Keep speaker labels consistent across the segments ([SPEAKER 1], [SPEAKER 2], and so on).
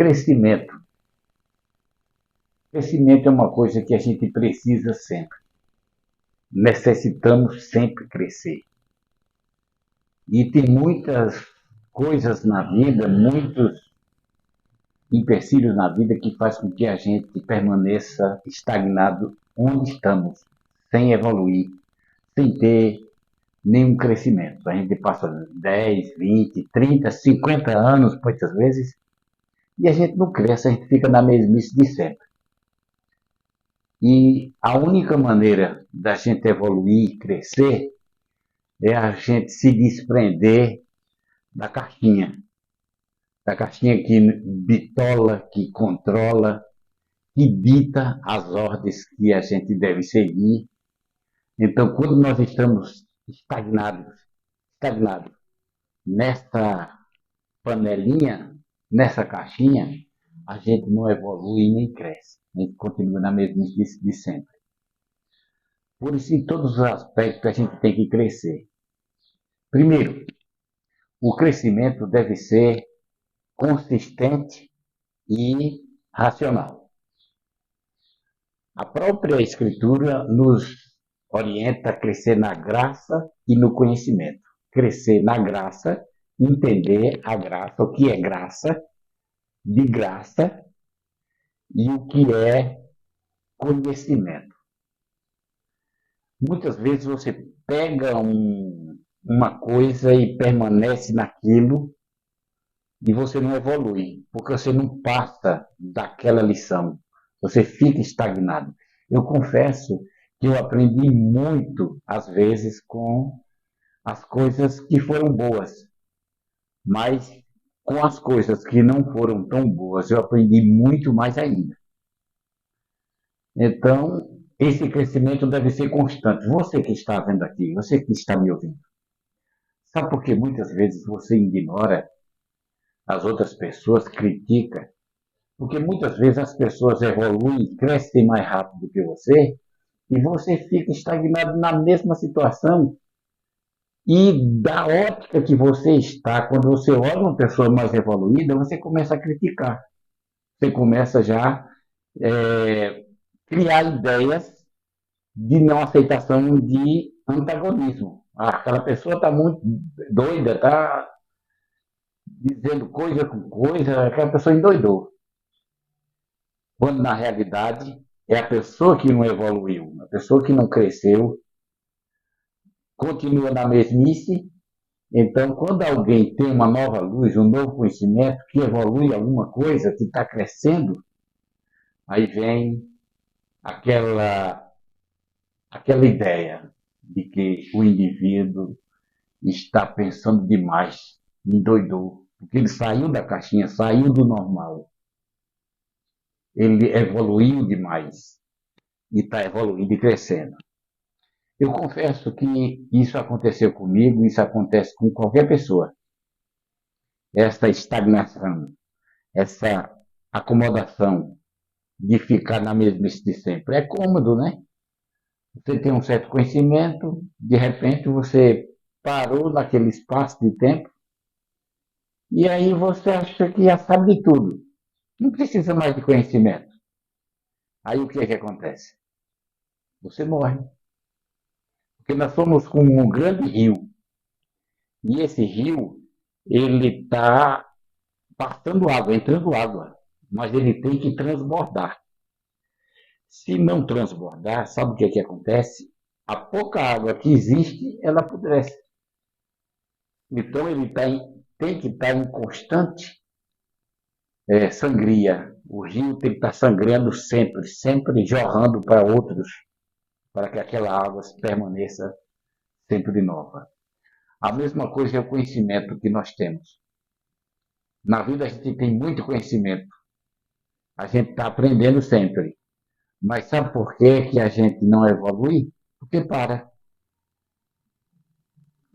[SPEAKER 1] Crescimento. Crescimento é uma coisa que a gente precisa sempre. Necessitamos sempre crescer. E tem muitas coisas na vida, muitos empecilhos na vida que faz com que a gente permaneça estagnado onde estamos, sem evoluir, sem ter nenhum crescimento. A gente passa 10, 20, 30, 50 anos, muitas vezes, e a gente não cresce, a gente fica na mesmice de sempre. E a única maneira da gente evoluir e crescer é a gente se desprender da caixinha que bitola, que controla, que dita as ordens que a gente deve seguir. Então, quando nós estamos estagnados nessa panelinha, nessa caixinha, a gente não evolui nem cresce. A gente continua na mesmice de sempre. Por isso, em todos os aspectos, a gente tem que crescer. Primeiro, o crescimento deve ser consistente e racional. A própria Escritura nos orienta a crescer na graça e no conhecimento. Crescer na graça, entender a graça, o que é graça, de graça, e o que é conhecimento. Muitas vezes você pega uma coisa e permanece naquilo e você não evolui, porque você não passa daquela lição, você fica estagnado. Eu confesso que eu aprendi muito, às vezes, com as coisas que foram boas, mas com as coisas que não foram tão boas, eu aprendi muito mais ainda. Então, esse crescimento deve ser constante. Você que está vendo aqui, você que está me ouvindo, sabe por que muitas vezes você ignora as outras pessoas, critica? Porque muitas vezes as pessoas evoluem, crescem mais rápido do que você, e você fica estagnado na mesma situação. E da ótica que você está, quando você olha uma pessoa mais evoluída, você começa a criticar. Você começa já a criar ideias de não aceitação, de antagonismo. Aquela pessoa está muito doida, está dizendo coisa com coisa, aquela pessoa endoidou. Quando na realidade é a pessoa que não evoluiu, a pessoa que não cresceu, continua na mesmice. Então, quando alguém tem uma nova luz, um novo conhecimento, que evolui alguma coisa, que está crescendo, aí vem aquela ideia de que o indivíduo está pensando demais, endoidou, porque ele saiu da caixinha, saiu do normal. Ele evoluiu demais e está evoluindo e crescendo. Eu confesso que isso aconteceu comigo, isso acontece com qualquer pessoa. Essa estagnação, essa acomodação de ficar na mesmice de sempre. É cômodo, né? Você tem um certo conhecimento, de repente você parou naquele espaço de tempo e aí você acha que já sabe de tudo. Não precisa mais de conhecimento. Aí o que é que acontece? Você morre. Porque nós somos como um grande rio. E esse rio, ele está passando água, entrando água. Mas ele tem que transbordar. Se não transbordar, sabe o que é que acontece? A pouca água que existe, ela apodrece. Então ele tem que estar em constante sangria. O rio tem que estar sangrando sempre, sempre jorrando para outros, para que aquela água permaneça sempre nova. A mesma coisa é o conhecimento que nós temos. Na vida a gente tem muito conhecimento. A gente está aprendendo sempre. Mas sabe por que a gente não evolui? Porque para.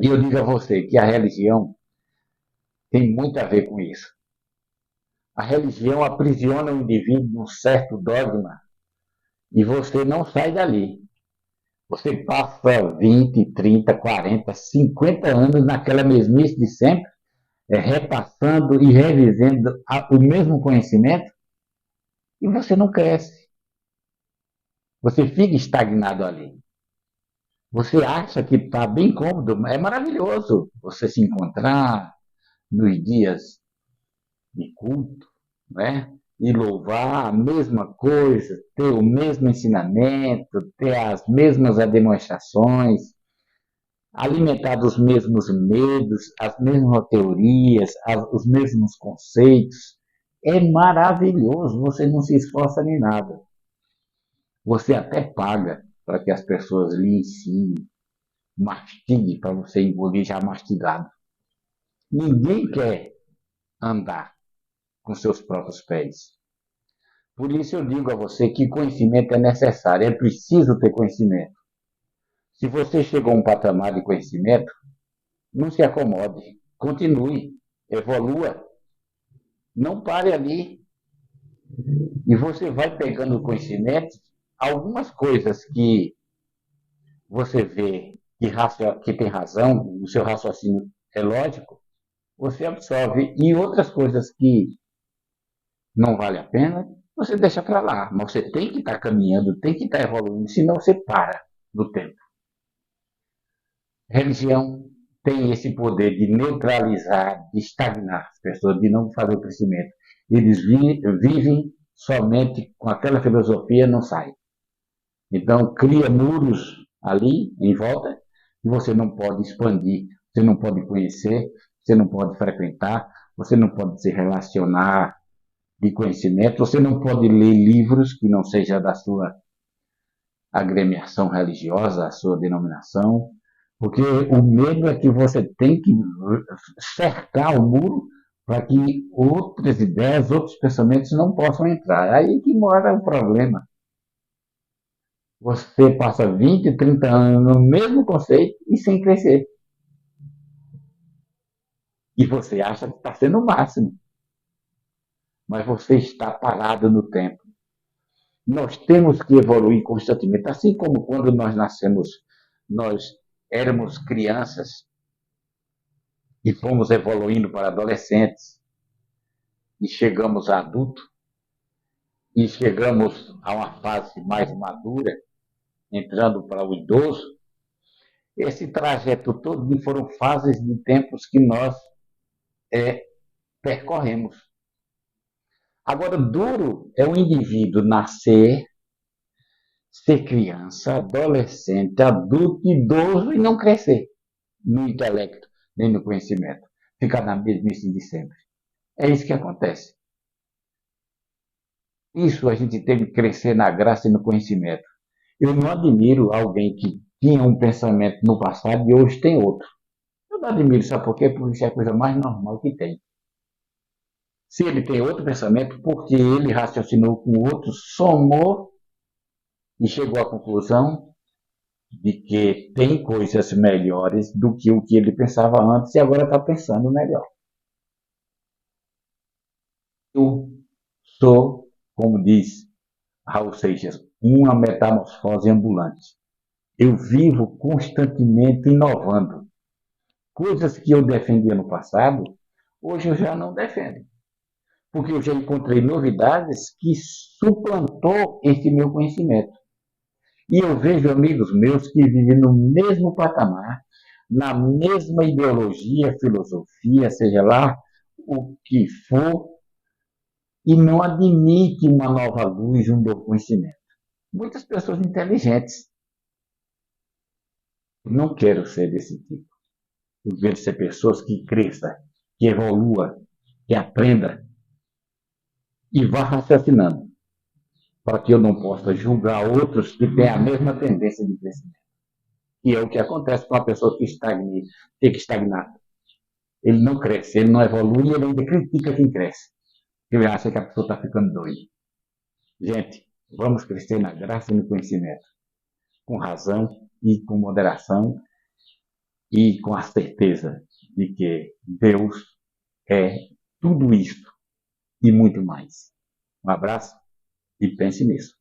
[SPEAKER 1] E eu digo a você que a religião tem muito a ver com isso. A religião aprisiona o indivíduo num certo dogma e você não sai dali. Você passa 20, 30, 40, 50 anos naquela mesmice de sempre repassando e revivendo o mesmo conhecimento e você não cresce. Você fica estagnado ali. Você acha que está bem cômodo, é maravilhoso você se encontrar nos dias de culto, né? E louvar a mesma coisa, ter o mesmo ensinamento, ter as mesmas demonstrações, alimentar os mesmos medos, as mesmas teorias, os mesmos conceitos. É maravilhoso, você não se esforça nem nada. Você até paga para que as pessoas lhe ensinem, mastigue para você engolir já mastigado. Ninguém quer andar com seus próprios pés. Por isso eu digo a você que conhecimento é necessário, é preciso ter conhecimento. Se você chegou a um patamar de conhecimento, não se acomode, continue, evolua, não pare ali. E você vai pegando conhecimento, algumas coisas que você vê que tem razão, o seu raciocínio é lógico, você absorve. E outras coisas que não vale a pena, você deixa para lá. Mas você tem que estar caminhando, tem que estar evoluindo, senão você para no tempo. Religião tem esse poder de neutralizar, de estagnar as pessoas, de não fazer o crescimento. Eles vivem somente com aquela filosofia, não saem. Então, cria muros ali em volta e você não pode expandir, você não pode conhecer, você não pode frequentar, você não pode se relacionar de conhecimento, você não pode ler livros que não seja da sua agremiação religiosa, a sua denominação, porque o medo é que você tem que cercar o muro para que outras ideias, outros pensamentos não possam entrar. Aí que mora o problema. Você passa 20, 30 anos no mesmo conceito e sem crescer. E você acha que está sendo o máximo. Mas você está parado no tempo. Nós temos que evoluir constantemente. Assim como quando nós nascemos, nós éramos crianças e fomos evoluindo para adolescentes e chegamos a adulto e chegamos a uma fase mais madura, entrando para o idoso. Esse trajeto todo foram fases de tempos que nós percorremos. Agora, duro é o indivíduo nascer, ser criança, adolescente, adulto, idoso e não crescer no intelecto, nem no conhecimento. Ficar na mesmice de sempre. É isso que acontece. Isso a gente tem que crescer na graça e no conhecimento. Eu não admiro alguém que tinha um pensamento no passado e hoje tem outro. Eu não admiro, sabe por quê? Porque isso é a coisa mais normal que tem. Se ele tem outro pensamento, porque ele raciocinou com outro, somou e chegou à conclusão de que tem coisas melhores do que o que ele pensava antes e agora está pensando melhor. Eu sou, como diz Raul Seixas, uma metamorfose ambulante. Eu vivo constantemente inovando. Coisas que eu defendia no passado, hoje eu já não defendo. Porque eu já encontrei novidades que suplantou esse meu conhecimento. E eu vejo amigos meus que vivem no mesmo patamar, na mesma ideologia, filosofia, seja lá o que for, e não admite uma nova luz, um novo conhecimento. Muitas pessoas inteligentes. Não quero ser desse tipo. Eu quero ser pessoas que cresçam, que evolua, que aprenda e vá raciocinando, para que eu não possa julgar outros que têm a mesma tendência de crescimento. E é o que acontece com uma pessoa que tem que estagnar. Ele não cresce, ele não evolui, ele ainda critica quem cresce. Ele acha que a pessoa está ficando doida. Gente, vamos crescer na graça e no conhecimento, com razão e com moderação e com a certeza de que Deus é tudo isso e muito mais. Um abraço e pense nisso.